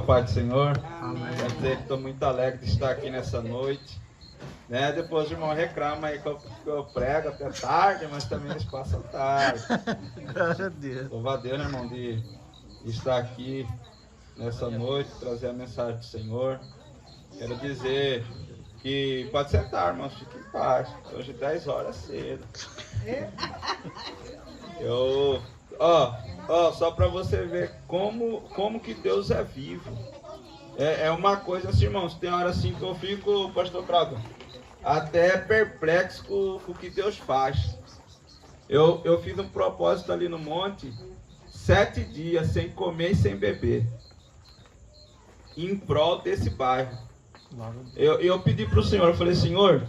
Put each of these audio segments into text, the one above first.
Pai do Senhor, Amém. quero dizer que estou muito alegre de estar aqui nessa noite, né? Depois o irmão reclama aí que eu prego até tarde, mas também eles passam tarde. Glória a Deus. Louva a Deus, né, irmão, de estar aqui nessa noite, trazer a mensagem do Senhor. Quero dizer que pode sentar, irmãos, fique em paz. Hoje 10 horas cedo. Só para você ver como que Deus é vivo. É uma coisa assim, irmãos, tem hora assim que eu fico, pastor Prado, até perplexo com o que Deus faz. Eu fiz um propósito ali no monte, 7 dias sem comer e sem beber, em prol desse bairro. Eu pedi para o Senhor, eu falei, Senhor,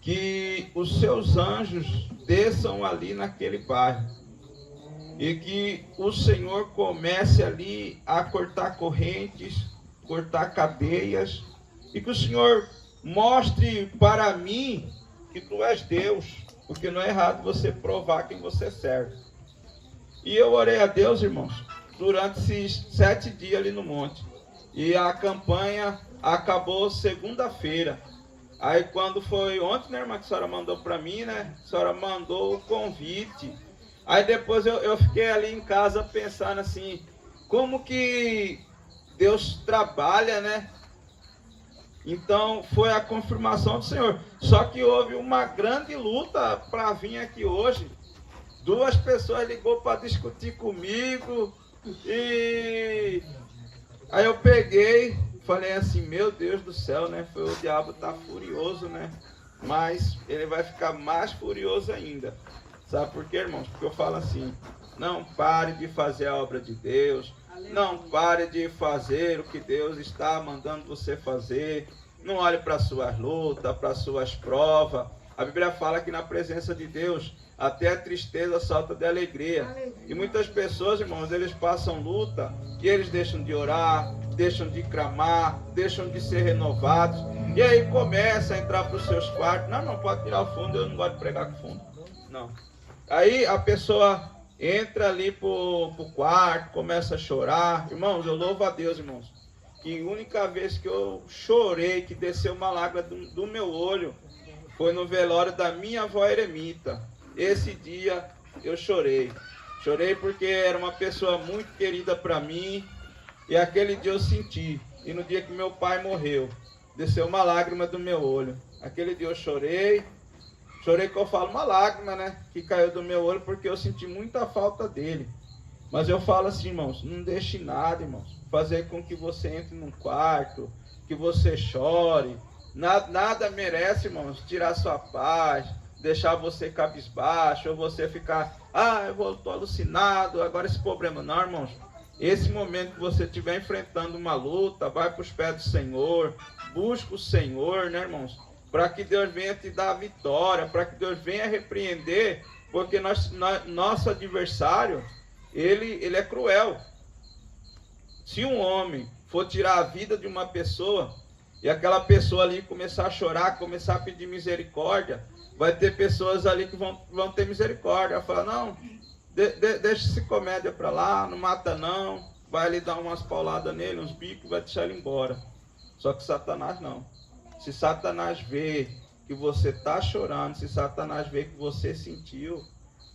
que os seus anjos desçam ali naquele bairro, e que o Senhor comece ali a cortar correntes, cortar cadeias, e que o Senhor mostre para mim que tu és Deus, porque não é errado você provar quem você serve. E eu orei a Deus, irmãos, durante esses 7 dias ali no monte, e a campanha acabou segunda-feira. Aí quando foi ontem, né, irmã, que a senhora mandou para mim, né, a senhora mandou o convite. Aí depois eu fiquei ali em casa pensando assim, como que Deus trabalha, né? Então foi a confirmação do Senhor. Só que houve uma grande luta para vir aqui hoje. 2 pessoas ligou para discutir comigo. E aí eu peguei, falei assim, meu Deus do céu, né? O diabo tá furioso, né? Mas ele vai ficar mais furioso ainda. Sabe por quê, irmãos? Porque eu falo assim, não pare de fazer a obra de Deus, não pare de fazer o que Deus está mandando você fazer, não olhe para as suas lutas, para as suas provas. A Bíblia fala que na presença de Deus, até a tristeza salta de alegria. E muitas pessoas, irmãos, eles passam luta e eles deixam de orar, deixam de clamar, deixam de ser renovados. E aí começa a entrar para os seus quartos. Não pode tirar o fundo, eu não gosto de pregar com fundo. Não. Aí a pessoa entra ali pro quarto, começa a chorar. Irmãos, eu louvo a Deus, irmãos, que a única vez que eu chorei, que desceu uma lágrima do meu olho, foi no velório da minha avó Eremita. Esse dia eu chorei. Chorei porque era uma pessoa muito querida para mim, e aquele dia eu senti. E no dia que meu pai morreu, desceu uma lágrima do meu olho. Aquele dia eu chorei. Chorei que eu falo uma lágrima, né? Que caiu do meu olho porque eu senti muita falta dele. Mas eu falo assim, irmãos, não deixe nada, irmãos, fazer com que você entre num quarto, que você chore. Nada merece, irmãos, tirar sua paz, deixar você cabisbaixo, ou você ficar, eu estou alucinado, agora esse problema. Não, irmãos. Esse momento que você estiver enfrentando uma luta, vai para os pés do Senhor, busca o Senhor, né, irmãos? Para que Deus venha te dar a vitória, para que Deus venha repreender, porque nosso adversário, ele é cruel. Se um homem for tirar a vida de uma pessoa, e aquela pessoa ali começar a chorar, começar a pedir misericórdia, vai ter pessoas ali que vão ter misericórdia, vai falar, não, deixa esse comédia para lá, não mata não, vai ali dar umas pauladas nele, uns bicos, vai deixar ele embora. Só que Satanás não. Se Satanás vê que você está chorando, se Satanás vê que você sentiu,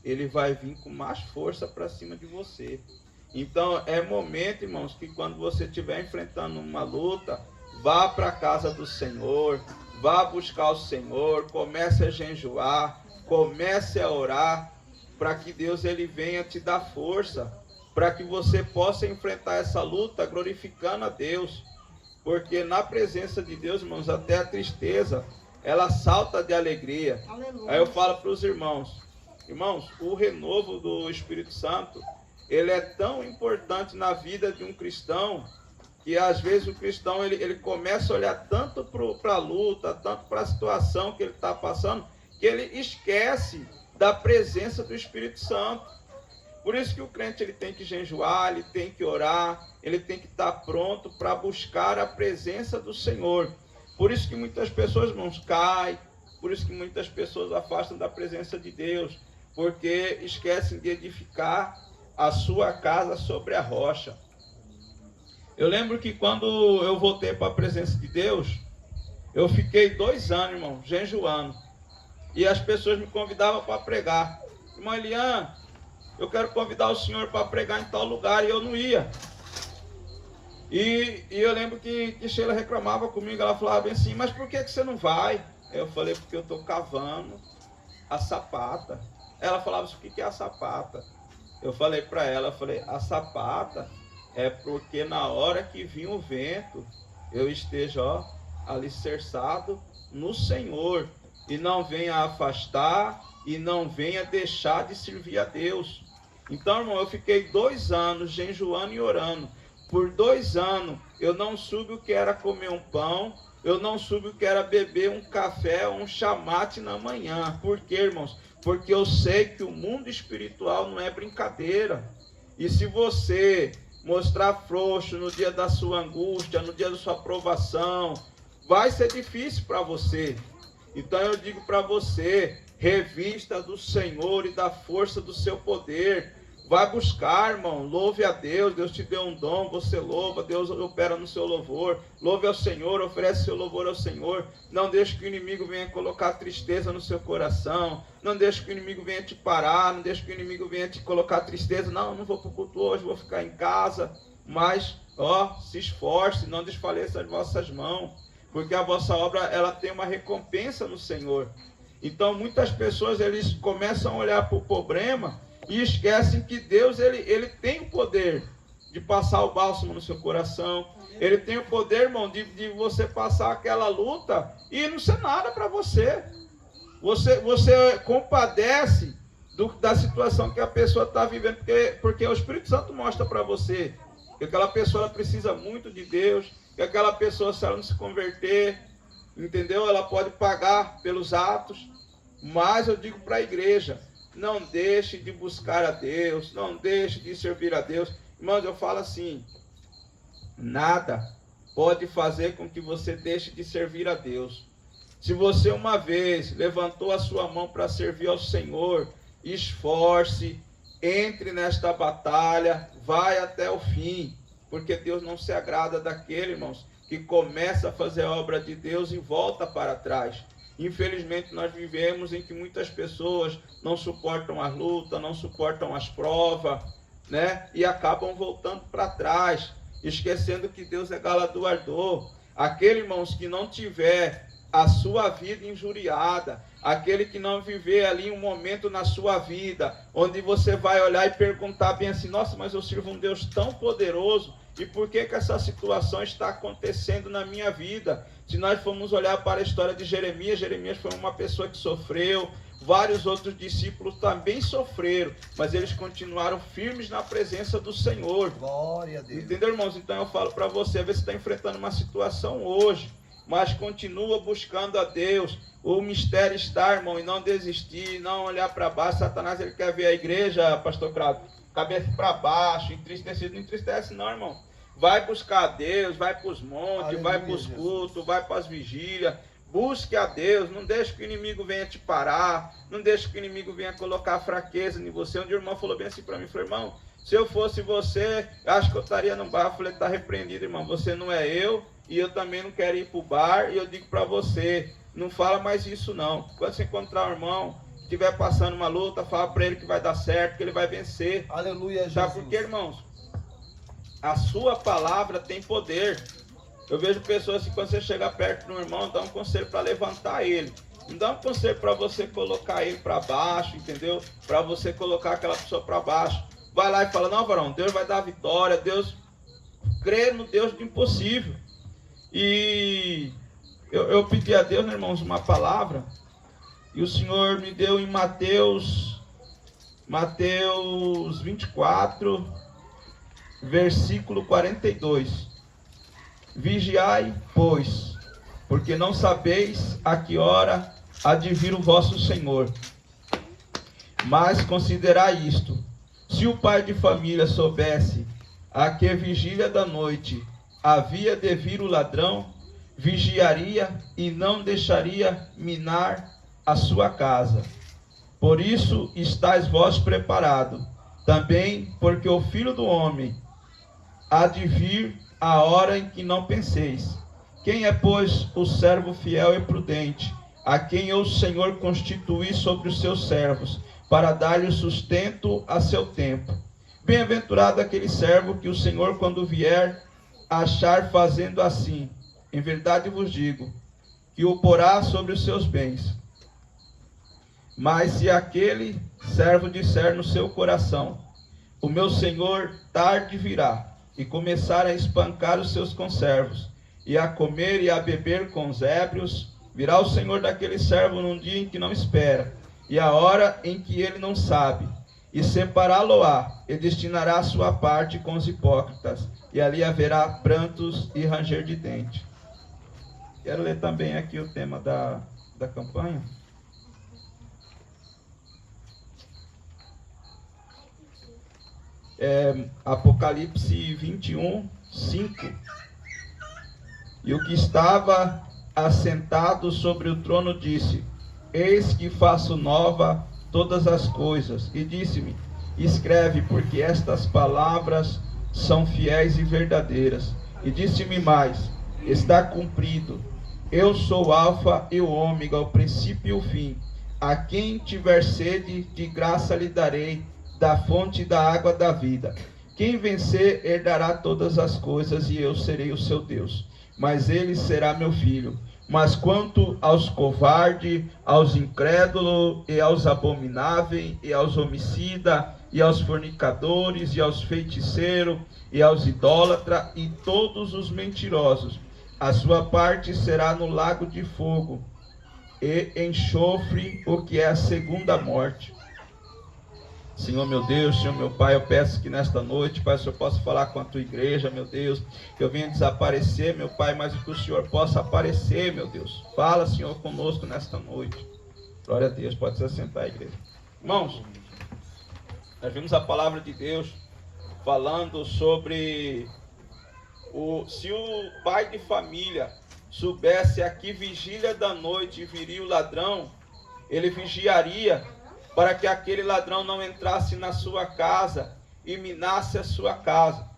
ele vai vir com mais força para cima de você. Então é momento, irmãos, que quando você estiver enfrentando uma luta, vá para a casa do Senhor, vá buscar o Senhor, comece a jejuar, comece a orar, para que Deus ele venha te dar força, para que você possa enfrentar essa luta glorificando a Deus. Porque na presença de Deus, irmãos, até a tristeza, ela salta de alegria. Aleluia. Aí eu falo para os irmãos, o renovo do Espírito Santo, ele é tão importante na vida de um cristão, que às vezes o cristão, ele começa a olhar tanto para a luta, tanto para a situação que ele está passando, que ele esquece da presença do Espírito Santo. Por isso que o crente ele tem que jejuar, ele tem que orar, ele tem que estar pronto para buscar a presença do Senhor. Por isso que muitas pessoas, irmãos, caem, por isso que muitas pessoas afastam da presença de Deus, porque esquecem de edificar a sua casa sobre a rocha. Eu lembro que quando eu voltei para a presença de Deus, eu fiquei 2 anos, irmão, jejuando. E as pessoas me convidavam para pregar. Irmão Elian, eu quero convidar o senhor para pregar em tal lugar. E eu não ia. E eu lembro que Sheila reclamava comigo. Ela falava bem assim, mas por que você não vai? Eu falei, porque eu estou cavando a sapata. Ela falava assim, o que é a sapata? Eu falei para ela, a sapata é porque na hora que vir o vento, eu esteja alicerçado no Senhor. E não venha afastar e não venha deixar de servir a Deus. Então, irmão, eu fiquei 2 anos jejuando e orando. Por 2 anos eu não soube o que era comer um pão, eu não soube o que era beber um café ou um chamate na manhã. Por quê, irmãos? Porque eu sei que o mundo espiritual não é brincadeira. E se você mostrar frouxo no dia da sua angústia, no dia da sua provação, vai ser difícil para você. Então eu digo para você, revista do Senhor e da força do seu poder. Vai buscar, irmão, louve a Deus, Deus te deu um dom, você louva, Deus opera no seu louvor, louve ao Senhor, oferece seu louvor ao Senhor, não deixe que o inimigo venha colocar tristeza no seu coração, não deixe que o inimigo venha te parar, não deixe que o inimigo venha te colocar tristeza, não vou para o culto hoje, vou ficar em casa, mas, se esforce, não desfaleça as vossas mãos, porque a vossa obra, ela tem uma recompensa no Senhor. Então, muitas pessoas, eles começam a olhar para o problema, e esquecem que Deus, ele tem o poder de passar o bálsamo no seu coração. Ele tem o poder, irmão, de você passar aquela luta e não ser nada para você. Você compadece da situação que a pessoa está vivendo, porque o Espírito Santo mostra para você que aquela pessoa ela precisa muito de Deus, que aquela pessoa, se ela não se converter, entendeu? Ela pode pagar pelos atos, mas eu digo para a igreja, não deixe de buscar a Deus, não deixe de servir a Deus. Irmãos, eu falo assim, nada pode fazer com que você deixe de servir a Deus. Se você uma vez levantou a sua mão para servir ao Senhor, esforce, entre nesta batalha, vai até o fim, porque Deus não se agrada daquele, irmãos, que começa a fazer a obra de Deus e volta para trás. Infelizmente nós vivemos em que muitas pessoas não suportam as lutas, não suportam as provas, né? E acabam voltando para trás, esquecendo que Deus é galardoador. Aquele, irmãos, que não tiver a sua vida injuriada, aquele que não viver ali um momento na sua vida, onde você vai olhar e perguntar bem assim, nossa, mas eu sirvo um Deus tão poderoso, e por que essa situação está acontecendo na minha vida? Se nós formos olhar para a história de Jeremias, Jeremias foi uma pessoa que sofreu, vários outros discípulos também sofreram, mas eles continuaram firmes na presença do Senhor. Glória a Deus. Entendeu, irmãos? Então eu falo para você, às vezes você está enfrentando uma situação hoje, mas continua buscando a Deus. O mistério está, irmão, e não desistir, não olhar para baixo. Satanás, ele quer ver a igreja, pastor Prado, cabeça para baixo, entristecido. Não entristece não, irmão. Vai buscar a Deus, vai para os montes, aleluia, vai para os cultos, vai para as vigílias. Busque a Deus, não deixe que o inimigo venha te parar, não deixe que o inimigo venha colocar fraqueza em você. Um dia o irmão falou bem assim para mim, falou, irmão, se eu fosse você, acho que eu estaria no bar. Eu falei, está repreendido, irmão, você não é eu, e eu também não quero ir para o bar, e eu digo para você, não fala mais isso não. Quando você encontrar um irmão, estiver passando uma luta, fala para ele que vai dar certo, que ele vai vencer. Aleluia, Jesus. Sabe por quê, irmãos? A sua palavra tem poder. Eu vejo pessoas que quando você chega perto do irmão, dá um conselho para levantar ele. Não dá um conselho para você colocar ele para baixo, entendeu? Para você colocar aquela pessoa para baixo. Vai lá e fala, não, varão, Deus vai dar a vitória, Deus, crê no Deus do impossível. E eu pedi a Deus, né, irmãos, uma palavra, e o Senhor me deu em Mateus 24, versículo 42. Vigiai, pois, porque não sabeis a que hora há de vir o vosso Senhor. Mas considerai isto, se o pai de família soubesse a que vigília da noite havia de vir o ladrão, vigiaria e não deixaria minar a sua casa. Por isso estáis vós preparados, também porque o Filho do Homem há de vir a hora em que não penseis. Quem é, pois, o servo fiel e prudente, a quem o Senhor constitui sobre os seus servos, para dar-lhe o sustento a seu tempo? Bem-aventurado aquele servo que o Senhor, quando vier, achar fazendo assim. Em verdade vos digo, que o porá sobre os seus bens. Mas se aquele servo disser no seu coração, o meu senhor tarde virá, e começar a espancar os seus conservos, e a comer e a beber com os ébrios, virá o senhor daquele servo num dia em que não espera, e a hora em que ele não sabe, e separá-lo-á, e destinará a sua parte com os hipócritas, e ali haverá prantos e ranger de dente. Quero ler também aqui o tema da campanha. Apocalipse 21, 5. E o que estava assentado sobre o trono disse: eis que faço nova todas as coisas. E disse-me: escreve, porque estas palavras são fiéis e verdadeiras. E disse-me mais: está cumprido. Eu sou o Alfa e o Ômega, o princípio e o fim. A quem tiver sede, de graça lhe darei da fonte da água da vida. Quem vencer herdará todas as coisas, e eu serei o seu Deus, mas ele será meu filho. Mas quanto aos covardes, aos incrédulos, e aos abomináveis, e aos homicidas, e aos fornicadores, e aos feiticeiros, e aos idólatras, e todos os mentirosos, a sua parte será no lago de fogo e enxofre, o que é a segunda morte. Senhor meu Deus, Senhor meu Pai, eu peço que nesta noite, Pai, o Senhor possa falar com a tua igreja, meu Deus, que eu venha desaparecer, meu Pai, mas que o Senhor possa aparecer, meu Deus. Fala, Senhor, conosco nesta noite. Glória a Deus, pode se assentar, igreja. Irmãos, nós vimos a palavra de Deus falando sobre se o pai de família soubesse a que vigília da noite viria o ladrão, ele vigiaria para que aquele ladrão não entrasse na sua casa e minasse a sua casa.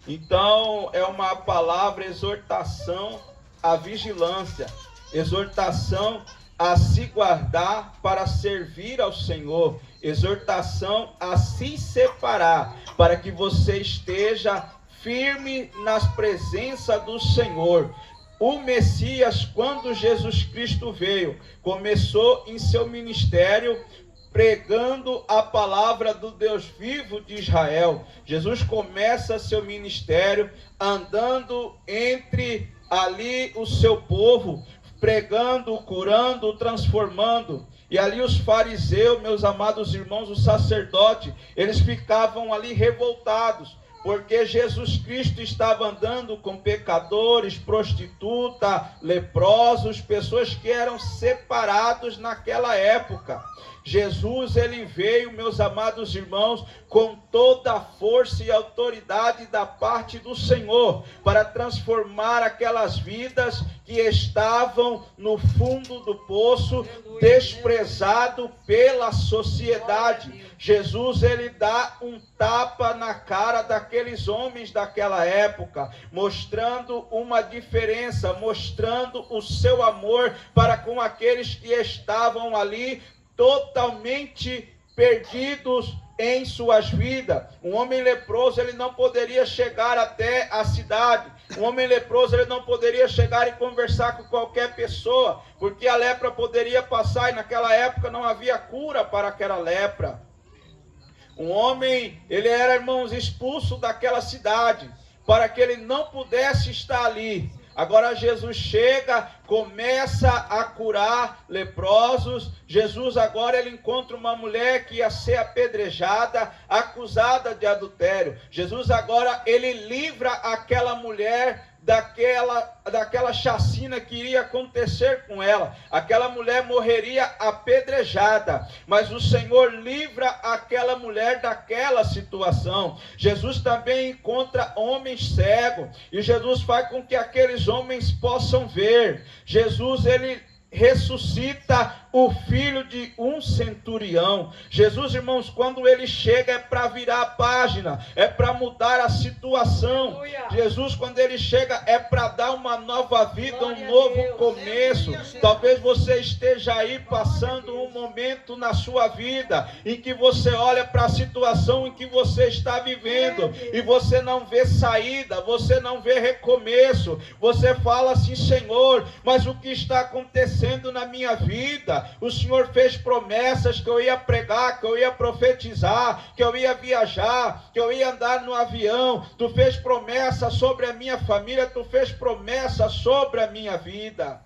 Então, é uma palavra exortação à vigilância, exortação a se guardar para servir ao Senhor, exortação a se separar, para que você esteja firme nas presenças do Senhor. O Messias, quando Jesus Cristo veio, começou em seu ministério pregando a palavra do Deus vivo de Israel. Jesus começa seu ministério andando entre ali o seu povo, pregando, curando, transformando. E ali os fariseus, meus amados irmãos, os sacerdotes, eles ficavam ali revoltados, porque Jesus Cristo estava andando com pecadores, prostitutas, leprosos, pessoas que eram separados naquela época. Jesus, ele veio, meus amados irmãos, com toda a força e autoridade da parte do Senhor, para transformar aquelas vidas que estavam no fundo do poço, desprezado pela sociedade. Jesus, ele dá um tapa na cara daqueles homens daquela época, mostrando uma diferença, mostrando o seu amor para com aqueles que estavam ali totalmente perdidos em suas vidas. Um homem leproso, ele não poderia chegar até a cidade. Um homem leproso, ele não poderia chegar e conversar com qualquer pessoa, porque a lepra poderia passar, e naquela época não havia cura para aquela lepra. Um homem, ele era, irmãos, expulso daquela cidade, para que ele não pudesse estar ali. Agora Jesus chega, começa a curar leprosos. Jesus agora ele encontra uma mulher que ia ser apedrejada, acusada de adultério. Jesus agora ele livra aquela mulher daquela chacina que iria acontecer com ela. Aquela mulher morreria apedrejada, mas o Senhor livra aquela mulher daquela situação. Jesus também encontra homens cegos, e Jesus faz com que aqueles homens possam ver. Jesus, ele ressuscita o filho de um centurião. Jesus, irmãos, quando ele chega é para virar página, é para mudar a situação. Jesus, quando ele chega, é para dar uma nova vida, um novo começo. Talvez você esteja aí passando um momento na sua vida em que você olha para a situação em que você está vivendo e você não vê saída, você não vê recomeço. Você fala assim: Senhor, mas o que está acontecendo na minha vida? O Senhor fez promessas que eu ia pregar, que eu ia profetizar, que eu ia viajar, que eu ia andar no avião. Tu fez promessa sobre a minha família, tu fez promessa sobre a minha vida.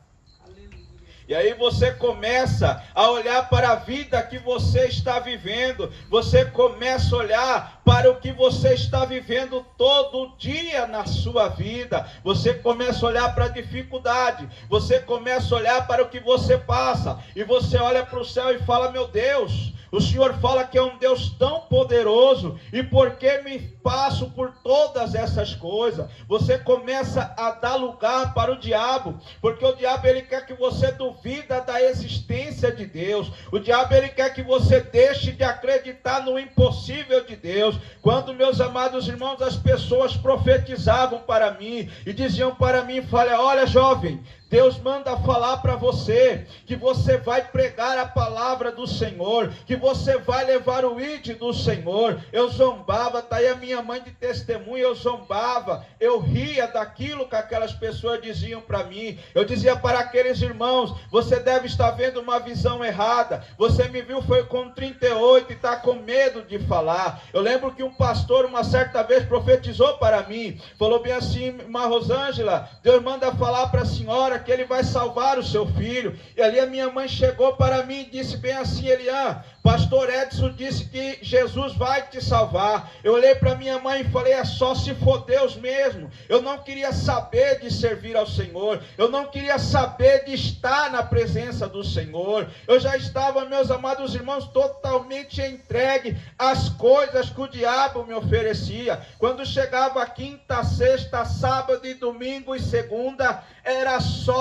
E aí você começa a olhar para a vida que você está vivendo. Você começa a olhar para o que você está vivendo todo dia na sua vida. Você começa a olhar para a dificuldade. Você começa a olhar para o que você passa. E você olha para o céu e fala: meu Deus, o Senhor fala que é um Deus tão poderoso, e por que me passo por todas essas coisas? Você começa a dar lugar para o diabo, porque o diabo ele quer que você duvida da existência de Deus. O diabo ele quer que você deixe de acreditar no impossível de Deus. Quando, meus amados irmãos, as pessoas profetizavam para mim e diziam para mim: olha jovem, Deus manda falar para você que você vai pregar a palavra do Senhor, que você vai levar o ID do Senhor. Eu zombava, está aí a minha mãe de testemunha, eu zombava, eu ria daquilo que aquelas pessoas diziam para mim. Eu dizia para aqueles irmãos: você deve estar vendo uma visão errada, você me viu foi com 38 e está com medo de falar. Eu lembro que um pastor uma certa vez profetizou para mim, falou bem assim: irmã Rosângela, Deus manda falar para a senhora que ele vai salvar o seu filho. E ali a minha mãe chegou para mim e disse bem assim: Elian, pastor Edson disse que Jesus vai te salvar. Eu olhei para minha mãe e falei: é só se for Deus mesmo. Eu não queria saber de servir ao Senhor, eu não queria saber de estar na presença do Senhor. Eu já estava, meus amados irmãos, totalmente entregue às coisas que o diabo me oferecia. Quando chegava quinta, sexta, sábado e domingo e segunda, era só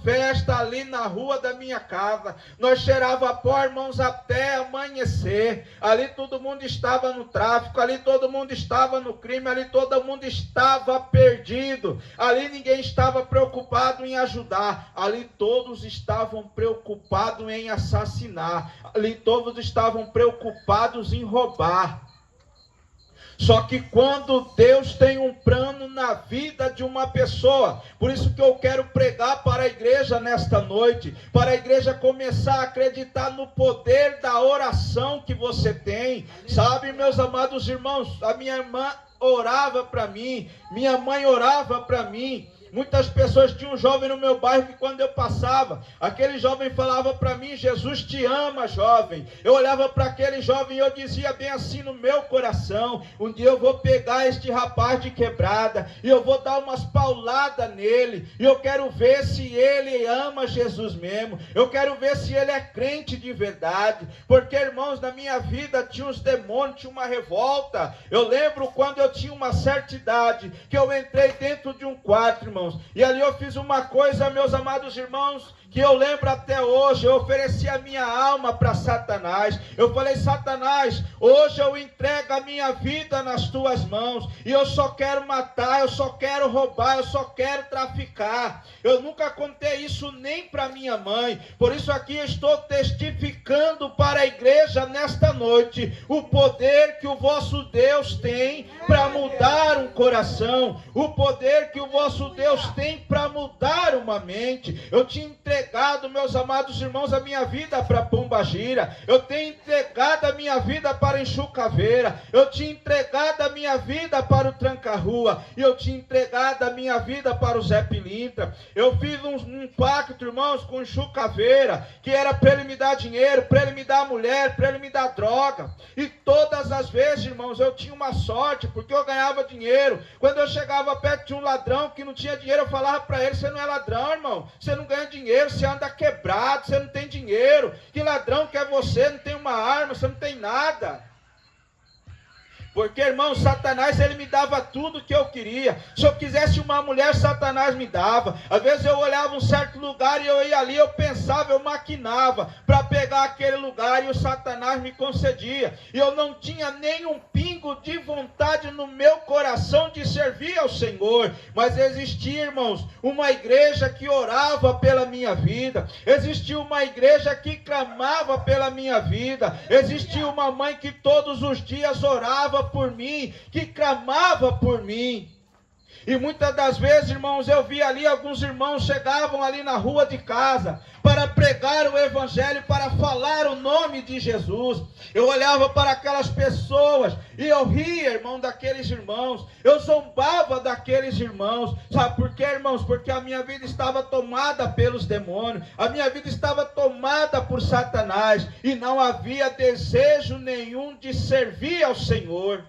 festa ali na rua da minha casa. Nós cheirava pó, irmãos, até amanhecer. Ali todo mundo estava no tráfico, ali todo mundo estava no crime, ali todo mundo estava perdido. Ali ninguém estava preocupado em ajudar, ali todos estavam preocupados em assassinar, ali todos estavam preocupados em roubar. Só que quando Deus tem um plano na vida de uma pessoa, por isso que eu quero pregar para a igreja nesta noite, para a igreja começar a acreditar no poder da oração que você tem. Sabe, meus amados irmãos, a minha irmã orava para mim, minha mãe orava para mim. Muitas pessoas, tinham um jovem no meu bairro que quando eu passava, aquele jovem falava para mim: Jesus te ama, jovem. Eu olhava para aquele jovem e eu dizia bem assim no meu coração: um dia eu vou pegar este rapaz de quebrada e eu vou dar umas pauladas nele, e eu quero ver se ele ama Jesus mesmo, eu quero ver se ele é crente de verdade. Porque, irmãos, na minha vida tinha uns demônios, tinha uma revolta. Eu lembro quando eu tinha uma certa idade, que eu entrei dentro de um quarto, irmão, e ali eu fiz uma coisa, meus amados irmãos, que eu lembro até hoje. Eu ofereci a minha alma para Satanás. Eu falei: Satanás, hoje eu entrego a minha vida nas tuas mãos, e eu só quero matar, eu só quero roubar, eu só quero traficar. Eu nunca contei isso nem para minha mãe. Por isso aqui eu estou testificando para a igreja nesta noite o poder que o vosso Deus tem para mudar um coração, o poder que o vosso Deus tem para mudar uma mente. Eu tinha entregado, meus amados irmãos, a minha vida para Pombagira, eu tenho entregado a minha vida para Enxucaveira, eu tinha entregado a minha vida para o Tranca-Rua, e eu tinha entregado a minha vida para o Zé Pilintra. Eu fiz um pacto, irmãos, com Enxucaveira, que era para ele me dar dinheiro, para ele me dar mulher, para ele me dar droga. E todas as vezes, irmãos, eu tinha uma sorte, porque eu ganhava dinheiro. Quando eu chegava perto de um ladrão que não tinha dinheiro, eu falava para ele: você não é ladrão, irmão, você não ganha dinheiro, você anda quebrado, você não tem dinheiro. Que ladrão que é você? Não tem uma arma, você não tem nada. Porque, irmão, Satanás, ele me dava tudo que eu queria. Se eu quisesse uma mulher, Satanás me dava. Às vezes eu olhava um certo lugar e eu ia ali, eu pensava, eu maquinava para pegar aquele lugar e o Satanás me concedia. E eu não tinha nenhum pingo de vontade no meu coração de servir ao Senhor. Mas existia, irmãos, uma igreja que orava pela minha vida. Existia uma igreja que clamava pela minha vida. Existia uma mãe que todos os dias orava por mim, que clamava por mim. E muitas das vezes, irmãos, eu vi ali alguns irmãos chegavam ali na rua de casa para pregar o evangelho, para falar o nome de Jesus. Eu olhava para aquelas pessoas e eu ria, irmão, daqueles irmãos. Eu zombava daqueles irmãos. Sabe por quê, irmãos? Porque a minha vida estava tomada pelos demônios. A minha vida estava tomada por Satanás. E não havia desejo nenhum de servir ao Senhor.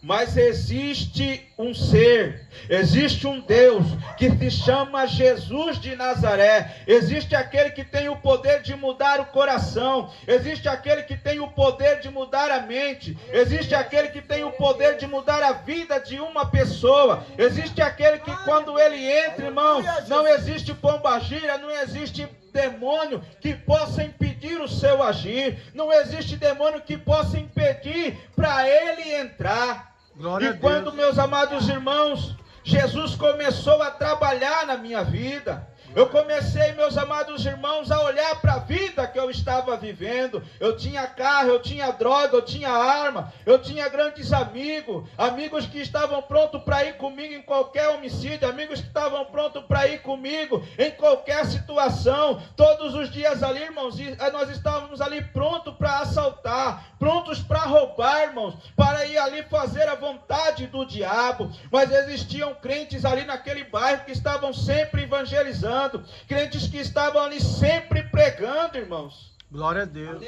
Mas existe um ser, existe um Deus que se chama Jesus de Nazaré. Existe aquele que tem o poder de mudar o coração. Existe aquele que tem o poder de mudar a mente. Existe aquele que tem o poder de mudar a vida de uma pessoa. Existe aquele que quando ele entra, irmão, não existe pombagira, não existe demônio que possa impedir o seu agir. Não existe demônio que possa impedir para ele entrar. Glória E quando, meus amados irmãos, Jesus começou a trabalhar na minha vida, eu comecei, meus amados irmãos, a olhar para a vida que eu estava vivendo. Eu tinha carro, eu tinha droga, eu tinha arma, eu tinha grandes amigos, amigos que estavam prontos para ir comigo em qualquer homicídio, amigos que estavam prontos para ir comigo em qualquer situação. Todos os dias ali, irmãos, nós estávamos ali prontos para assaltar, prontos para roubar, irmãos, para ir ali fazer a vontade do diabo. Mas existiam crentes ali naquele bairro que estavam sempre evangelizando, crentes que estavam ali sempre pregando, irmãos. Glória a Deus.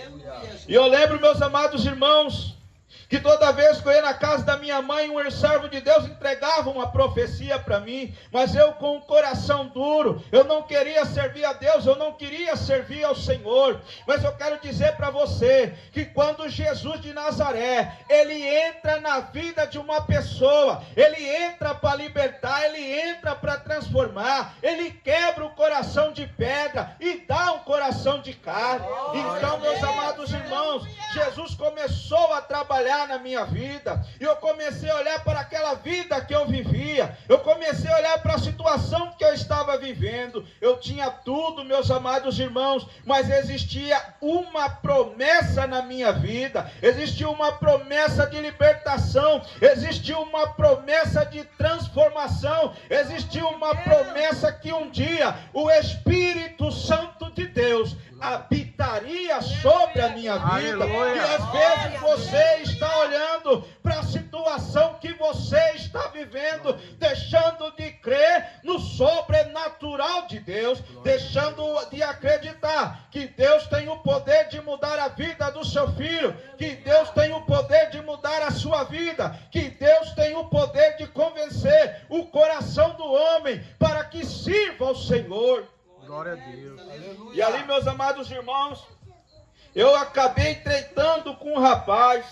E eu lembro, meus amados irmãos, que toda vez que eu ia na casa da minha mãe, um servo de Deus entregava uma profecia para mim, mas eu com um coração duro, eu não queria servir a Deus, eu não queria servir ao Senhor. Mas eu quero dizer para você, que quando Jesus de Nazaré, ele entra na vida de uma pessoa, ele entra para libertar, ele entra para transformar, ele quebra o coração de pedra e dá um coração de carne. Então, meus amados irmãos, Jesus começou a trabalhar na minha vida, e eu comecei a olhar para aquela vida que eu vivia, eu comecei a olhar para a situação que eu estava vivendo. Eu tinha tudo, meus amados irmãos, mas existia uma promessa na minha vida, existia uma promessa de libertação, existia uma promessa de transformação, existia uma promessa que um dia o Espírito Santo de Deus habitaria sobre a minha vida. Aleluia. E às vezes você está olhando para a situação que você está vivendo, deixando de crer no sobrenatural de Deus, deixando de acreditar que Deus tem o poder de mudar a vida do seu filho, que Deus tem o poder de mudar a sua vida, que Deus tem o poder de convencer o coração do homem para que sirva ao Senhor. Glória a Deus. E ali, meus amados irmãos, eu acabei tretando com um rapaz.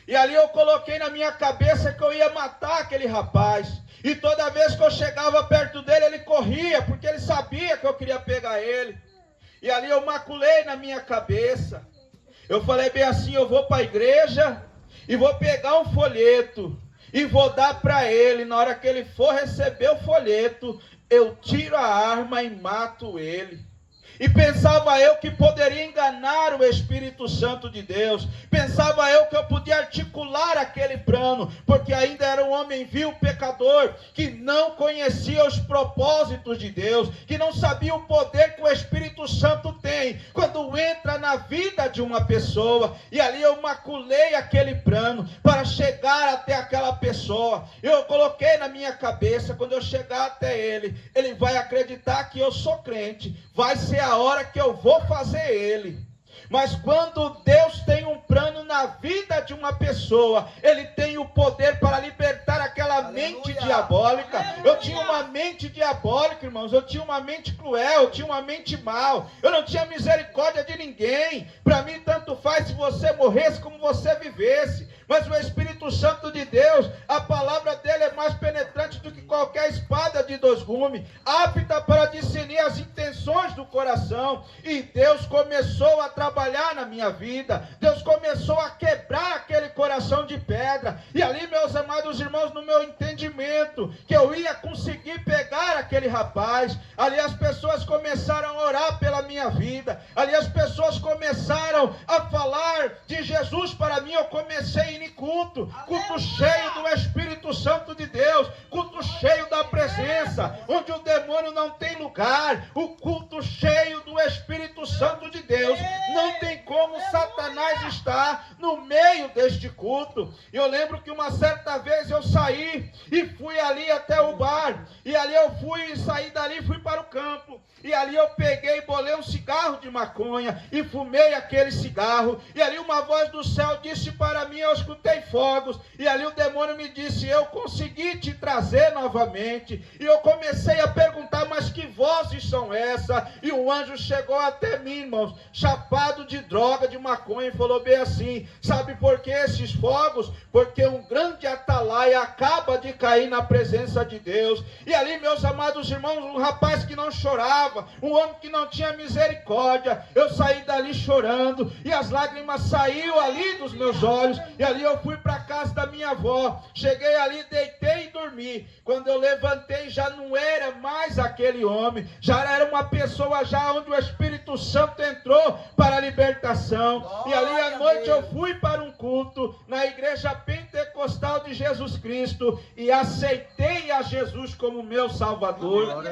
E ali eu coloquei na minha cabeça que eu ia matar aquele rapaz. E toda vez que eu chegava perto dele, ele corria, porque ele sabia que eu queria pegar ele. E ali eu maculei na minha cabeça. Eu falei bem assim, eu vou para a igreja e vou pegar um folheto e vou dar para ele. Na hora que ele for receber o folheto, eu tiro a arma e mato ele. E pensava eu que poderia enganar o Espírito Santo de Deus. Pensava eu que eu podia articular aquele plano, porque ainda era um homem vil, pecador, que não conhecia os propósitos de Deus, que não sabia o poder que o Espírito Santo tem quando entra na vida de uma pessoa. E ali eu maculei aquele plano para chegar até aquela pessoa. Eu coloquei na minha cabeça, quando eu chegar até ele, ele vai acreditar que eu sou crente, vai ser a hora que eu vou fazer ele. Mas quando Deus tem um plano na vida de uma pessoa, ele tem o poder para libertar aquela mente diabólica. Eu tinha uma mente diabólica, irmãos, eu tinha uma mente cruel, eu tinha uma mente mal, eu não tinha misericórdia de ninguém. Para mim tanto faz se você morresse como você vivesse, Mas o Espírito Santo de Deus, a palavra dele é mais penetrante do que qualquer espada de 2 gumes, apta para discernir as intenções do coração. E Deus começou a trabalhar na minha vida. Deus começou a quebrar aquele coração de pedra. E ali, meus amados irmãos, no meu entendimento, que eu ia conseguir pegar aquele rapaz. Ali as pessoas começaram a orar pela minha vida. Ali as pessoas começaram a falar de Jesus para mim. Eu comecei a ir em culto cheio do Espírito Santo de Deus, culto cheio da presença, onde o demônio não tem lugar, o culto cheio do Espírito Santo de Deus. Não tem como Satanás estar no meio deste culto. Eu lembro que uma certa vez eu saí e fui ali até o bar, e ali eu saí dali e fui para o campo, e ali eu peguei e bolei um cigarro de maconha e fumei aquele cigarro, e ali uma voz do céu disse para mim, eu escutei fogos, e ali o demônio me disse, eu consegui te trazer novamente. E eu comecei a perguntar, mas que vozes são essas? E o anjo chegou até mim, irmãos, chapado de droga, de maconha, e falou bem assim, sabe por que esses fogos? Porque um grande atalaia acaba de cair na presença de Deus. E ali, meus amados irmãos, um rapaz que não chorava, um homem que não tinha misericórdia, eu saí dali chorando, e as lágrimas saíram ali dos meus olhos, e ali eu fui para a casa da minha avó, cheguei ali, deitei e dormi. Quando eu levantei, já não era mais aquele homem, já era uma pessoa já onde o Espírito Santo entrou para a libertação. E ali à noite eu fui para um culto na igreja pentecostal de Jesus Cristo e aceitei a Jesus como meu Salvador.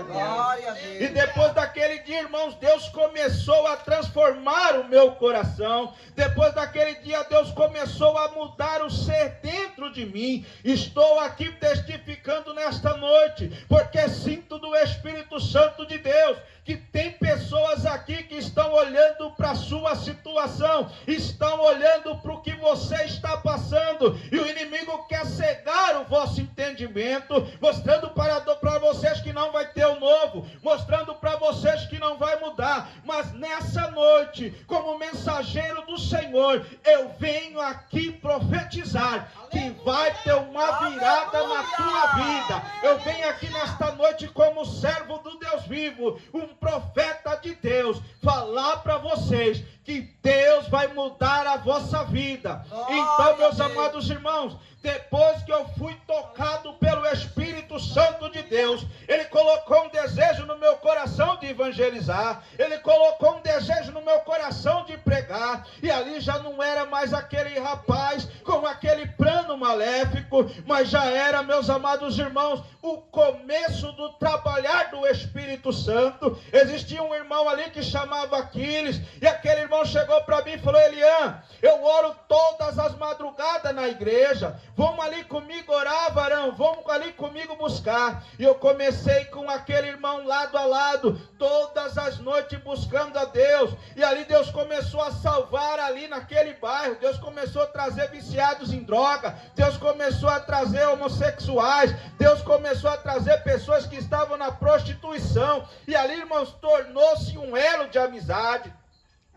E depois daquele dia, irmãos, Deus começou a transformar o meu coração. Depois daquele dia, Deus começou a mudar o ser dentro de mim. Estou aqui testificando nesta noite, porque sinto do Espírito Santo de Deus que tem pessoas aqui que estão olhando para a sua situação, estão olhando para o que você está passando, e o inimigo quer cegar o vosso entendimento, mostrando para vocês que não vai ter o novo, mostrando para vocês que não vai mudar. Mas nessa noite, como mensageiro do Senhor, eu venho aqui profetizar que vai ter uma virada na tua vida. Eu venho aqui nesta noite como servo do Deus vivo, um profeta de Deus, falar para vocês que Deus vai mudar a vossa vida. Então, meus amados irmãos, depois que eu fui tocado pelo Espírito Santo de Deus, Ele colocou um desejo no meu coração de evangelizar, Ele colocou um desejo no meu coração de pregar, e ali já não era mais aquele rapaz com aquele plano maléfico, mas já era, meus amados irmãos, o começo do trabalhar do Espírito Santo. Existia um irmão ali que chamava Aquiles, e aquele irmão chegou para mim e falou, Elian, eu oro todas as madrugadas na igreja, vamos ali comigo orar, varão, vamos ali comigo buscar. E eu comecei com aquele irmão lado a lado, todas as noites buscando a Deus, e ali Deus começou a salvar ali naquele bairro, Deus começou a trazer viciados em droga, Deus começou a trazer homossexuais, Deus começou a trazer pessoas que estavam na prostituição, e ali, irmãos, tornou-se um elo de amizade.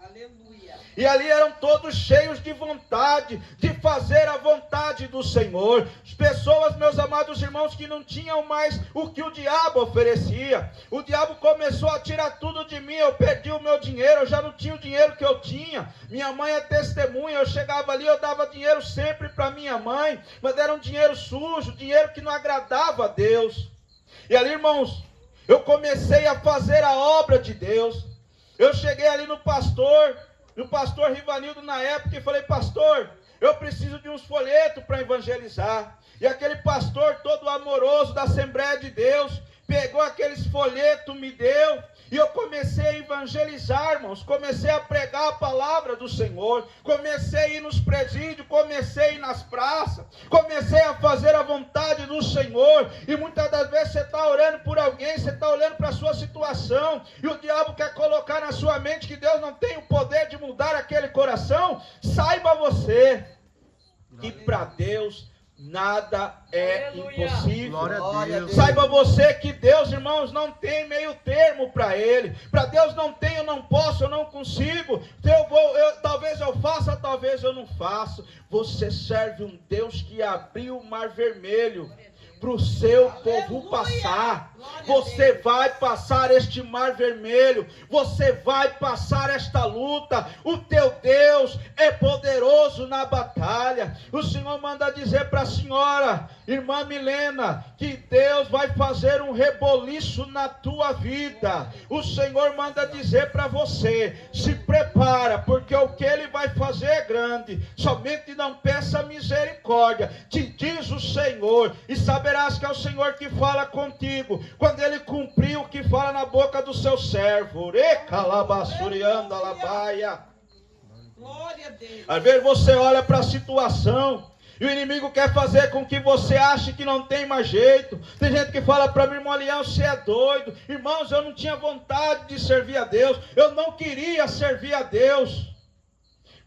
Aleluia. E ali eram todos cheios de vontade, de fazer a vontade do Senhor. As pessoas, meus amados irmãos, que não tinham mais o que o diabo oferecia. O diabo começou a tirar tudo de mim, eu perdi o meu dinheiro, eu já não tinha o dinheiro que eu tinha. Minha mãe é testemunha, eu chegava ali, eu dava dinheiro sempre para minha mãe, mas era um dinheiro sujo, dinheiro que não agradava a Deus. E ali, irmãos, eu comecei a fazer a obra de Deus. Eu cheguei ali no pastor Rivanildo na época e falei, pastor, eu preciso de uns folhetos para evangelizar. E aquele pastor todo amoroso da Assembleia de Deus pegou aqueles folhetos, me deu, e eu comecei a evangelizar, irmãos, comecei a pregar a palavra do Senhor, comecei a ir nos presídios, comecei a ir nas praças, comecei a fazer a vontade do Senhor. E muitas das vezes você está orando por alguém, você está olhando para a sua situação, e o diabo quer colocar na sua mente que Deus não tem o poder de mudar aquele coração. Saiba você que para Deus nada é impossível. Glória a Deus. Saiba você que Deus, irmãos, não tem meio termo para Ele. Para Deus não tem, eu não posso, eu não consigo. Talvez eu faça, talvez eu não faço. Você serve um Deus que abriu o mar vermelho para o seu povo passar. Você vai passar este mar vermelho. Você vai passar esta luta. O teu Deus é poderoso na batalha. O Senhor manda dizer para a senhora, irmã Milena, que Deus vai fazer um reboliço na tua vida. O Senhor manda dizer para você, se prepara, porque o que Ele vai fazer é grande. Somente não peça misericórdia, te diz o Senhor, e saberás que é o Senhor que fala contigo, quando Ele cumpriu o que fala na boca do seu servo. Às vezes você olha para a situação e o inimigo quer fazer com que você ache que não tem mais jeito. Tem gente que fala para mim, irmão Leão, você é doido. Irmãos, eu não tinha vontade de servir a Deus, eu não queria servir a Deus.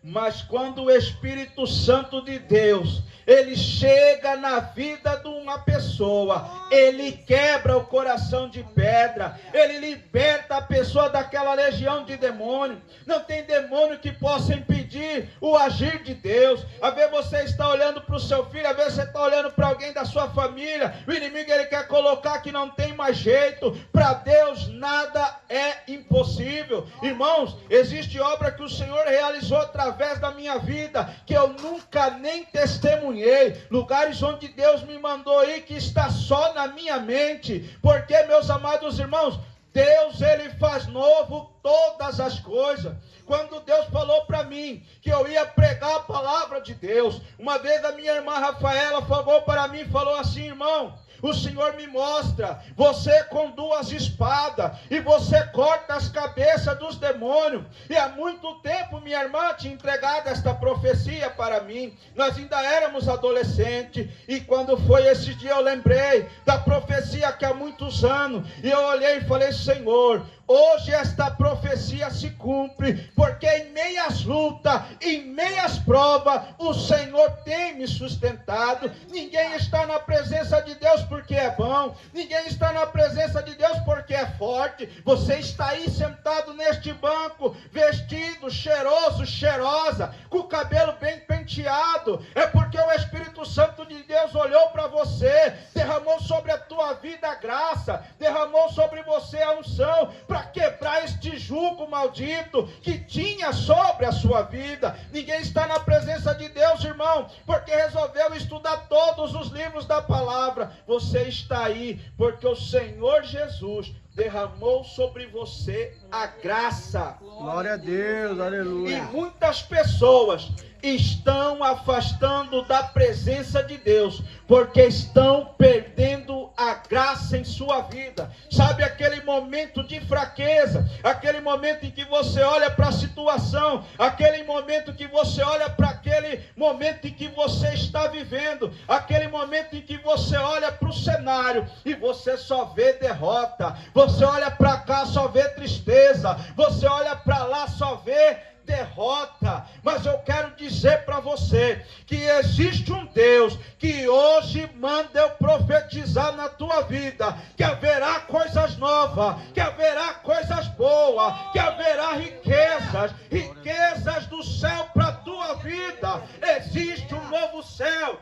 Mas quando o Espírito Santo de Deus, ele chega na vida de uma pessoa, ele quebra o coração de pedra, ele liberta a pessoa daquela legião de demônio. Não tem demônio que possa impedir o agir de Deus. Às vezes você está olhando para o seu filho, às vezes você está olhando para alguém da sua família, o inimigo ele quer colocar que não tem mais jeito. Para Deus nada é impossível. Irmãos, existe obra que o Senhor realizou através da minha vida, que eu nunca nem testemunhei, lugares onde Deus me mandou ir, que está só na minha mente, porque, meus amados irmãos, Deus, Ele faz novo todas as coisas. Quando Deus falou para mim que eu ia pregar a palavra de Deus, uma vez a minha irmã Rafaela falou para mim, falou assim, irmão, o Senhor me mostra, você com 2 espadas, e você corta as cabeças dos demônios, e há muito tempo minha irmã tinha entregado esta profecia para mim, nós ainda éramos adolescentes, e quando foi esse dia eu lembrei da profecia que há muitos anos, e eu olhei e falei, Senhor, hoje esta profecia se cumpre, porque em meias lutas, em meias provas, o Senhor tem me sustentado. Ninguém está na presença de Deus porque é bom, ninguém está na presença de Deus porque é forte. Você está aí sentado neste banco, vestido, cheiroso, cheirosa, com o cabelo bem penteado, é porque o Espírito Santo de Deus olhou para você, derramou sobre a tua vida a graça, derramou sobre você a unção, para quebrar este jugo maldito que tinha sobre a sua vida. Ninguém está na presença de Deus, irmão, porque resolveu estudar todos os livros da palavra. Você está aí porque o Senhor Jesus derramou sobre você a graça. Glória a Deus, aleluia. E muitas pessoas estão afastando da presença de Deus, porque estão perdendo a graça em sua vida. Sabe aquele momento de fraqueza, aquele momento em que você olha para a situação, aquele momento que você olha para aquele momento em que você está vivendo, aquele momento em que você olha para o cenário e você só vê derrota, você olha para cá, só vê tristeza, você olha para lá, só vê derrota. Mas eu quero dizer para você que existe um Deus que hoje manda eu profetizar na tua vida, que haverá coisas novas, que haverá coisas boas, que haverá riquezas do céu para a tua vida. Existe um novo céu,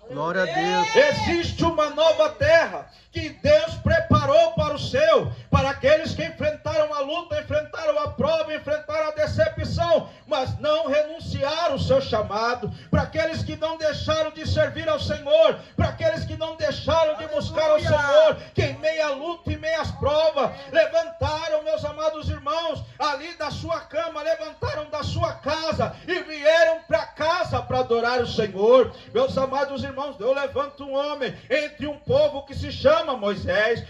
glória a Deus. existe uma nova terra que Deus preparou para o seu, para aqueles que enfrentaram a luta, enfrentaram a prova, enfrentaram a decepção, mas não renunciaram ao seu chamado, para aqueles que não deixaram de servir ao Senhor, para aqueles que não deixaram de buscar ao Senhor, que em meia luta e meias provas, levantaram, meus amados irmãos, ali da sua cama, levantaram da sua casa e vieram para casa para adorar o Senhor. Meus amados irmãos, eu levanto um homem entre um povo que se chama Moisés,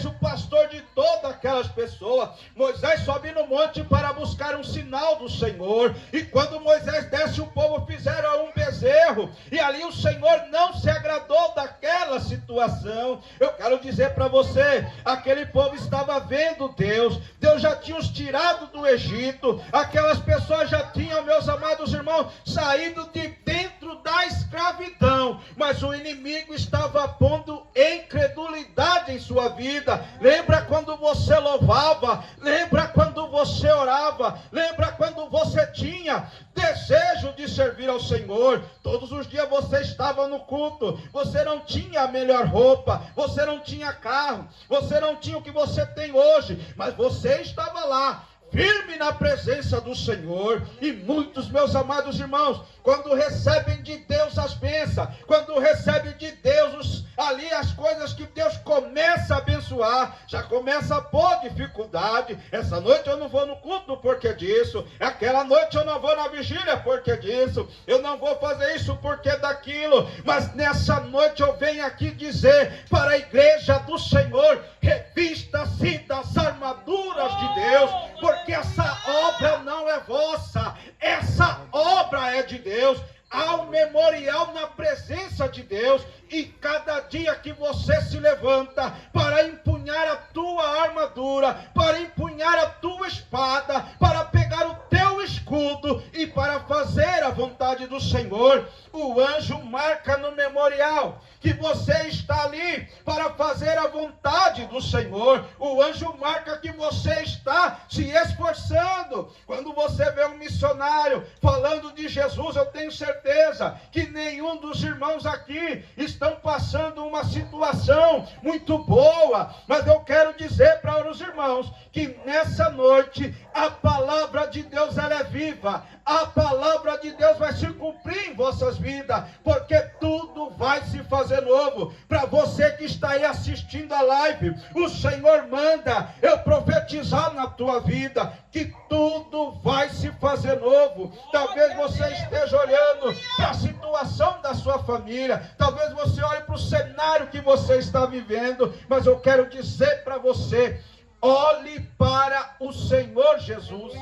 o pastor de todas aquelas pessoas. Moisés sobe no monte para buscar um sinal do Senhor, e quando Moisés desce, o povo fizeram um bezerro, e ali o Senhor não se agradou daquela situação. Eu quero dizer para você, aquele povo estava vendo Deus já tinha os tirado do Egito, aquelas pessoas já tinham, meus amados irmãos, saído de dentro da escravidão, mas o inimigo estava pondo incredulidade em sua vida. Lembra quando você louvava? Lembra quando você orava? Lembra quando você tinha desejo de servir ao Senhor? Todos os dias você estava no culto, você não tinha a melhor roupa, você não tinha carro, você não tinha o que você tem hoje, mas você estava lá, firme na presença do Senhor. E muitos, meus amados irmãos, quando recebem de Deus as bênçãos, quando recebem de Deus ali as coisas que Deus começa a abençoar, já começa a pôr dificuldade. Essa noite eu não vou no culto porque disso, aquela noite eu não vou na vigília porque disso, eu não vou fazer isso porque daquilo. Mas nessa noite eu venho aqui dizer para a igreja do Senhor: revista-se das armaduras de Deus, porque essa obra não é vossa, essa obra é de Deus. Há um memorial na presença de Deus, e cada dia que você se levanta para empunhar a tua armadura, para empunhar a tua espada, para pegar o teu escudo e para fazer a vontade do Senhor, o anjo marca no memorial que você está ali para fazer a vontade do Senhor. O anjo marca que você está se esforçando. Quando você vê um missionário falando de Jesus, eu tenho certeza que nenhum dos irmãos aqui estão passando uma situação muito boa, mas eu quero dizer para os irmãos que nessa noite a palavra de Deus, ela é viva. A palavra de Deus vai se cumprir em vossas vidas, porque tudo vai se fazer novo. Para você que está aí assistindo a live, o Senhor manda eu profetizar na tua vida que tudo vai se fazer novo. Talvez você esteja olhando para a situação da sua família, talvez você olhe para o cenário que você está vivendo, mas eu quero dizer para você: olhe para o Senhor Jesus.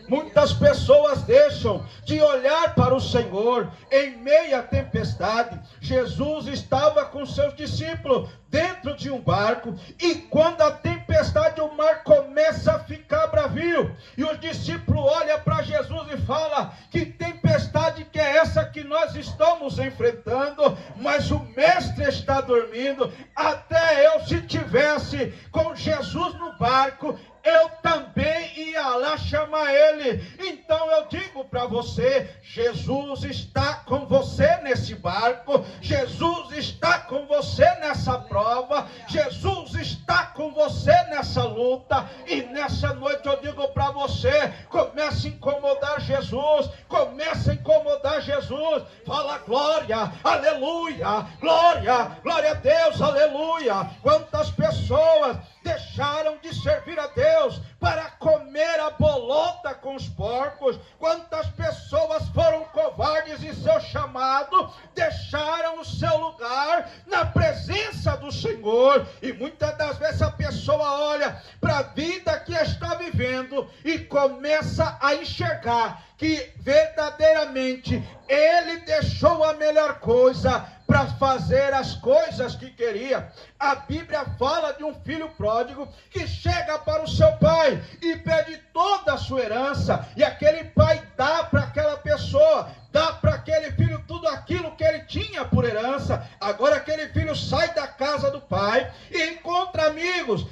Muitas pessoas deixam de olhar para o Senhor em meio à tempestade. Jesus estava com seus discípulos dentro de um barco, e quando a tempestade, o mar começa a ficar bravio, e os discípulos olham para Jesus e falam: que tempestade que é essa que nós estamos enfrentando? Mas o mestre está dormindo. Até eu, se tivesse com Jesus no barco, eu também ia lá chamar ele. Então eu digo para você: Jesus está com você nesse barco, Jesus está com você nessa prova, Jesus está com você nessa luta. E nessa noite eu digo para você: comece a incomodar Jesus, comece a incomodar Jesus. Fala glória, aleluia, glória, glória a Deus, aleluia. Quantas pessoas deixaram de servir a Deus para comer a bolota com os porcos? Quantas pessoas foram covardes em seu chamado, deixaram o seu lugar na presença do Senhor? E muitas das vezes a pessoa olha para a vida que está vivendo e começa a enxergar que verdadeiramente ele deixou a melhor coisa para fazer as coisas que queria. A Bíblia fala de um filho pródigo que chega para o seu pai e pede toda a sua herança, e aquele pai dá para aquela pessoa, dá para aquele filho tudo aquilo que ele tinha por herança. Agora aquele filho sai da casa do pai e encontra amigos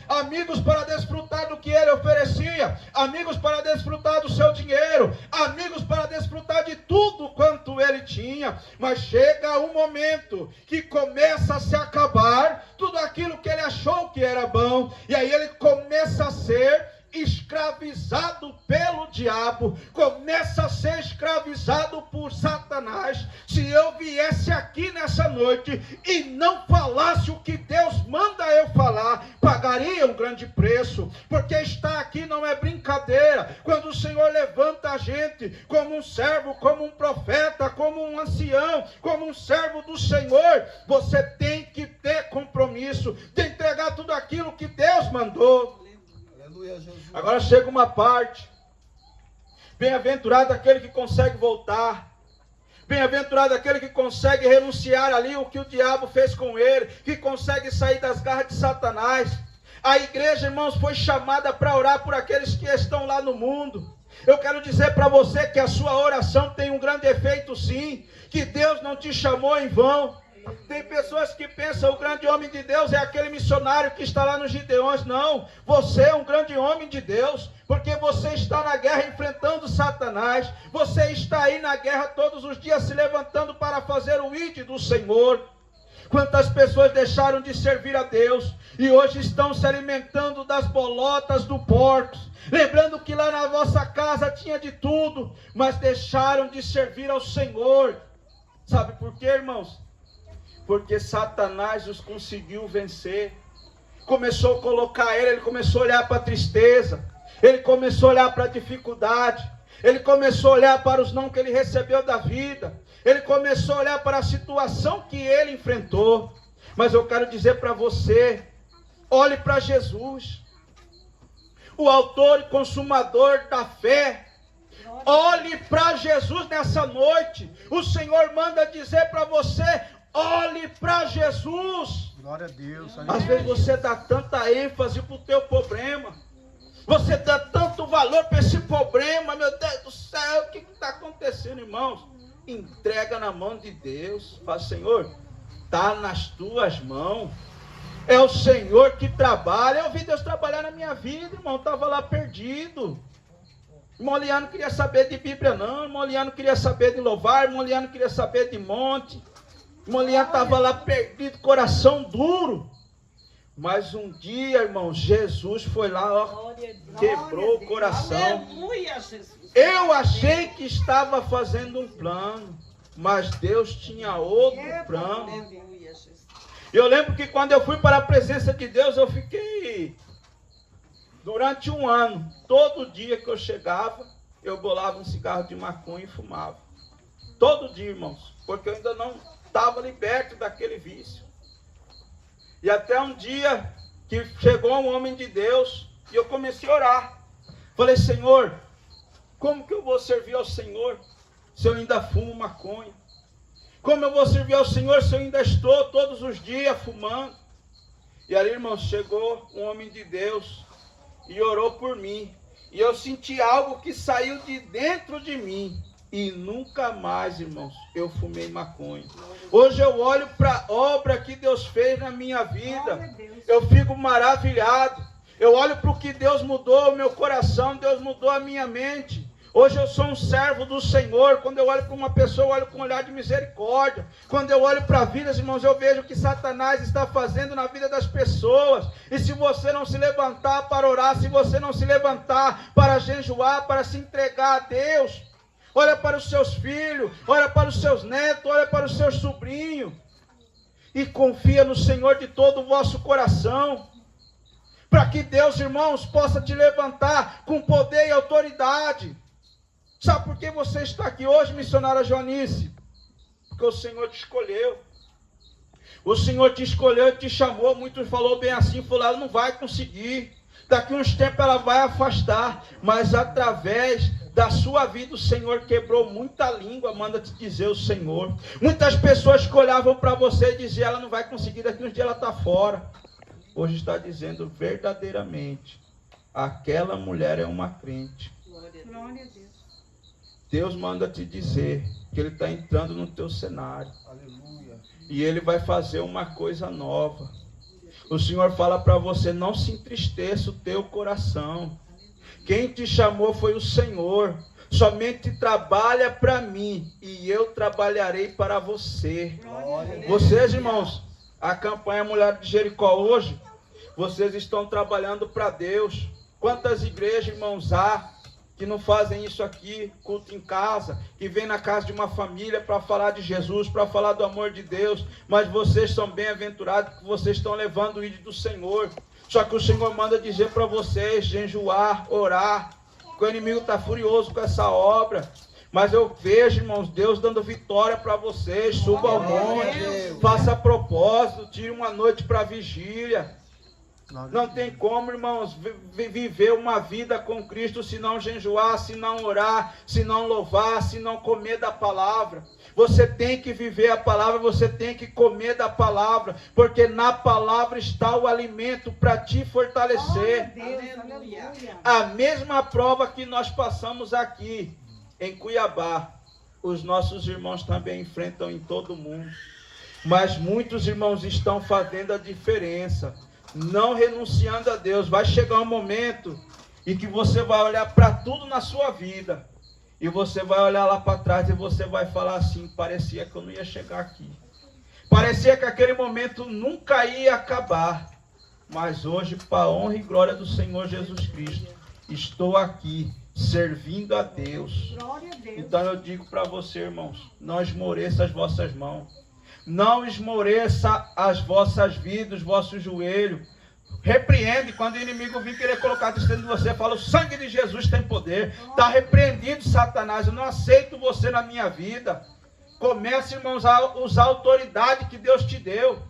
para desfrutar do que ele oferecia, amigos para desfrutar do seu dinheiro, amigos para desfrutar de tudo quanto ele tinha. Mas chega um momento que começa a se acabar tudo aquilo que ele achou que era bom, e aí ele começa a ser escravizado pelo diabo, começa a ser escravizado por Satanás. Se eu viesse aqui nessa noite e não falasse o que Deus manda eu falar, pagaria um grande preço, porque estar aqui não é brincadeira. Quando o Senhor levanta a gente como um servo, como um profeta, como um ancião, como um servo do Senhor, você tem que ter compromisso de entregar tudo aquilo que Deus mandou. Agora chega uma parte: bem-aventurado aquele que consegue voltar, bem-aventurado aquele que consegue renunciar ali o que o diabo fez com ele, que consegue sair das garras de Satanás. A igreja, irmãos, foi chamada para orar por aqueles que estão lá no mundo. Eu quero dizer para você que a sua oração tem um grande efeito sim, que Deus não te chamou em vão. Tem pessoas que pensam, o grande homem de Deus é aquele missionário que está lá nos Gideões. Não, você é um grande homem de Deus, porque você está na guerra enfrentando Satanás. Você está aí na guerra todos os dias se levantando para fazer o ID do Senhor. Quantas pessoas deixaram de servir a Deus e hoje estão se alimentando das bolotas do porco, lembrando que lá na vossa casa tinha de tudo, mas deixaram de servir ao Senhor. Sabe por quê, irmãos? Porque Satanás os conseguiu vencer. Começou a colocar ele começou a olhar para a tristeza, ele começou a olhar para a dificuldade, ele começou a olhar para os não que ele recebeu da vida, ele começou a olhar para a situação que ele enfrentou. Mas eu quero dizer para você, olhe para Jesus, o autor e consumador da fé. Olhe para Jesus nessa noite. O Senhor manda dizer para você, olhe para Jesus. Glória a Deus. Às vezes você dá tanta ênfase para o teu problema. Você dá tanto valor para esse problema. Meu Deus do céu, o que está acontecendo, irmãos? Entrega na mão de Deus. Fala, Senhor, está nas tuas mãos. É o Senhor que trabalha. Eu vi Deus trabalhar na minha vida, irmão. Eu estava lá perdido. Irmão Liano não queria saber de Bíblia, não. Irmão Liano não queria saber de louvar. Irmão Liano não queria saber de monte. Irmão Liano estava lá perdido, coração duro. Mas um dia, irmão, Jesus foi lá, ó, quebrou o coração. Eu achei que estava fazendo um plano, mas Deus tinha outro plano. Eu lembro que quando eu fui para a presença de Deus, eu fiquei durante um ano. Todo dia que eu chegava, eu bolava um cigarro de maconha e fumava. Todo dia, irmãos, porque eu ainda não estava liberto daquele vício. E até um dia que chegou um homem de Deus e eu comecei a orar. Falei, Senhor, como que eu vou servir ao Senhor se eu ainda fumo maconha? Como eu vou servir ao Senhor se eu ainda estou todos os dias fumando? E ali, irmãos, chegou um homem de Deus e orou por mim. E eu senti algo que saiu de dentro de mim. E nunca mais, irmãos, eu fumei maconha. Hoje eu olho para a obra que Deus fez na minha vida. Eu fico maravilhado. Eu olho para o que Deus mudou o meu coração, Deus mudou a minha mente. Hoje eu sou um servo do Senhor. Quando eu olho para uma pessoa, eu olho com um olhar de misericórdia. Quando eu olho para vidas, irmãos, eu vejo o que Satanás está fazendo na vida das pessoas. E se você não se levantar para orar, se você não se levantar para jejuar, para se entregar a Deus, olha para os seus filhos, olha para os seus netos, olha para os seus sobrinhos. E confia no Senhor de todo o vosso coração. Para que Deus, irmãos, possa te levantar com poder e autoridade. Sabe por que você está aqui hoje, missionária Joanice? Porque o Senhor te escolheu. O Senhor te escolheu e te chamou. Muitos falou bem assim, falou, ela não vai conseguir. Daqui uns tempos ela vai afastar. Mas através da sua vida o Senhor quebrou muita língua, manda te dizer o Senhor. Muitas pessoas que olhavam para você e diziam, ela não vai conseguir, daqui uns dias ela está fora. Hoje está dizendo verdadeiramente, aquela mulher é uma crente. Glória a Deus. Deus manda te dizer que Ele está entrando no teu cenário. Aleluia. E Ele vai fazer uma coisa nova. O Senhor fala para você, não se entristeça o teu coração. Quem te chamou foi o Senhor. Somente trabalha para mim e eu trabalharei para você. Vocês, irmãos, a campanha Mulher de Jericó hoje, vocês estão trabalhando para Deus. Quantas igrejas, irmãos, há que não fazem isso aqui, culto em casa, que vem na casa de uma família para falar de Jesus, para falar do amor de Deus, mas vocês são bem-aventurados porque vocês estão levando o ídolo do Senhor. Só que o Senhor manda dizer para vocês, jejuar, orar, que o inimigo está furioso com essa obra. Mas eu vejo, irmãos, Deus dando vitória para vocês. Suba ao monte, faça propósito, tire uma noite para vigília. Não tem como, irmãos, viver uma vida com Cristo se não jejuar, se não orar, se não louvar, se não comer da palavra. Você tem que viver a palavra, você tem que comer da palavra, porque na palavra está o alimento para te fortalecer. A mesma prova que nós passamos aqui em Cuiabá, os nossos irmãos também enfrentam em todo o mundo. Mas muitos irmãos estão fazendo a diferença, não renunciando a Deus. Vai chegar um momento em que você vai olhar para tudo na sua vida, e você vai olhar lá para trás e você vai falar assim: parecia que eu não ia chegar aqui, parecia que aquele momento nunca ia acabar, mas hoje, para a honra e glória do Senhor Jesus Cristo, estou aqui servindo a Deus. Então eu digo para você, irmãos, não esmoreça as vossas mãos, não esmoreça as vossas vidas, os vossos joelhos. Repreende quando o inimigo vir querer colocar dentro de você. Fala: o sangue de Jesus tem poder. Está repreendido, Satanás. Eu não aceito você na minha vida. Comece, irmãos, a usar a autoridade que Deus te deu.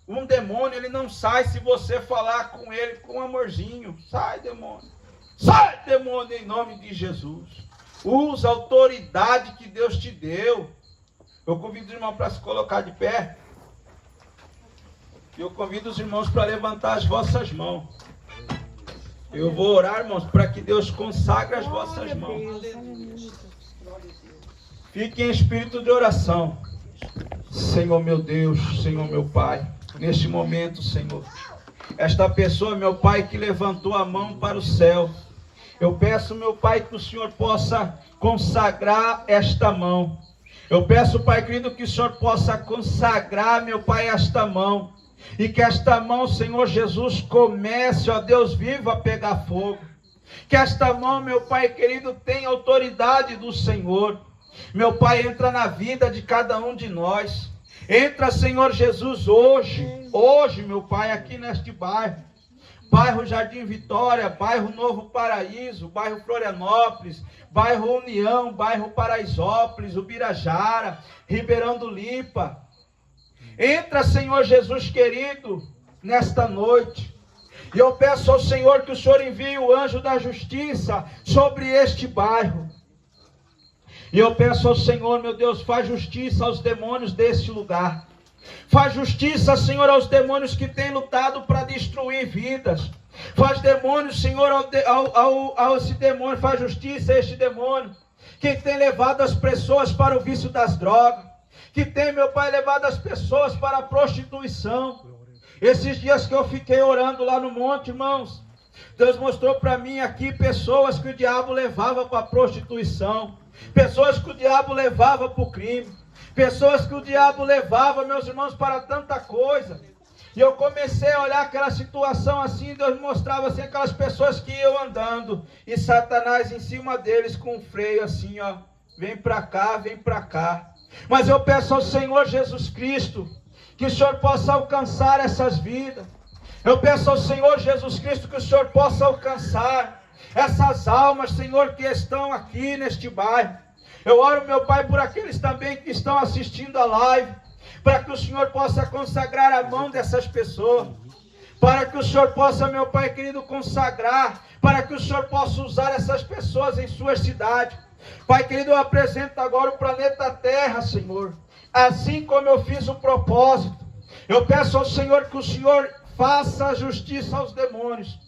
Um demônio, ele não sai se você falar com ele com amorzinho. Sai, demônio. Sai, demônio, em nome de Jesus. Usa a autoridade que Deus te deu. Eu convido os irmãos para se colocar de pé. Eu convido os irmãos para levantar as vossas mãos. Eu vou orar, irmãos, para que Deus consagre as vossas mãos. Fique em espírito de oração. Senhor meu Deus, Senhor meu Pai, neste momento, Senhor, esta pessoa, meu Pai, que levantou a mão para o céu, eu peço, meu Pai, que o Senhor possa consagrar esta mão. Eu peço, Pai querido, que o Senhor possa consagrar, meu Pai, esta mão. E que esta mão, Senhor Jesus, comece, ó Deus vivo, a pegar fogo. Que esta mão, meu Pai querido, tenha autoridade do Senhor. Meu Pai, entra na vida de cada um de nós. Entra, Senhor Jesus, hoje, meu Pai, aqui neste bairro. Bairro Jardim Vitória, bairro Novo Paraíso, bairro Florianópolis, bairro União, bairro Paraisópolis, Ubirajara, Ribeirão do Lipa. Entra, Senhor Jesus querido, nesta noite. E eu peço ao Senhor que o Senhor envie o anjo da justiça sobre este bairro. E eu peço ao Senhor, meu Deus, faz justiça aos demônios deste lugar. Faz justiça, Senhor, aos demônios que têm lutado para destruir vidas. Faz demônios, Senhor, ao esse demônio, faz justiça a este demônio que tem levado as pessoas para o vício das drogas, que tem, meu Pai, levado as pessoas para a prostituição. Esses dias que eu fiquei orando lá no monte, irmãos, Deus mostrou para mim aqui pessoas que o diabo levava para a prostituição, pessoas que o diabo levava para o crime, pessoas que o diabo levava, meus irmãos, para tanta coisa. E eu comecei a olhar aquela situação assim, Deus mostrava assim, aquelas pessoas que iam andando, e Satanás em cima deles com um freio assim, ó, vem para cá, vem para cá. Mas eu peço ao Senhor Jesus Cristo que o Senhor possa alcançar essas vidas. Eu peço ao Senhor Jesus Cristo que o Senhor possa alcançar essas almas, Senhor, que estão aqui neste bairro. Eu oro, meu Pai, por aqueles também que estão assistindo a live, para que o Senhor possa consagrar a mão dessas pessoas, para que o Senhor possa, meu Pai querido, consagrar, para que o Senhor possa usar essas pessoas em sua cidade. Pai querido, eu apresento agora o planeta Terra, Senhor, assim como eu fiz o propósito. Eu peço ao Senhor que o Senhor faça justiça aos demônios,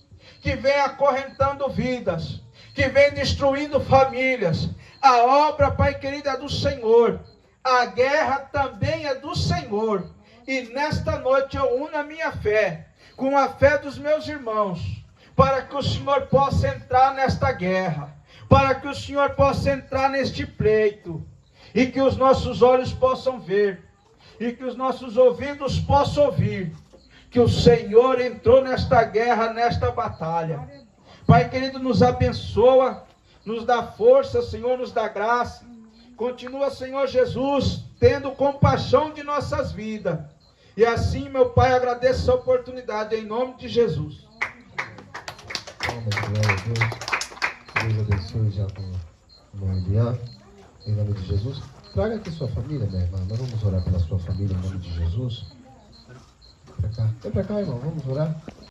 que vem acorrentando vidas, que vem destruindo famílias. A obra, Pai querido, é do Senhor, a guerra também é do Senhor, e nesta noite eu uno a minha fé com a fé dos meus irmãos, para que o Senhor possa entrar nesta guerra, para que o Senhor possa entrar neste pleito, e que os nossos olhos possam ver, e que os nossos ouvidos possam ouvir, que o Senhor entrou nesta guerra, nesta batalha. Pai querido, nos abençoa, nos dá força, Senhor, nos dá graça. Continua, Senhor Jesus, tendo compaixão de nossas vidas. E assim, meu Pai, agradeço a oportunidade, em nome de Jesus. Glória a Deus. Deus abençoe já com o Elian, em nome de Jesus. Traga aqui sua família, minha irmã. Nós vamos orar pela sua família, em nome de Jesus. Pra cá. Vem pra cá, irmão. Vamos orar.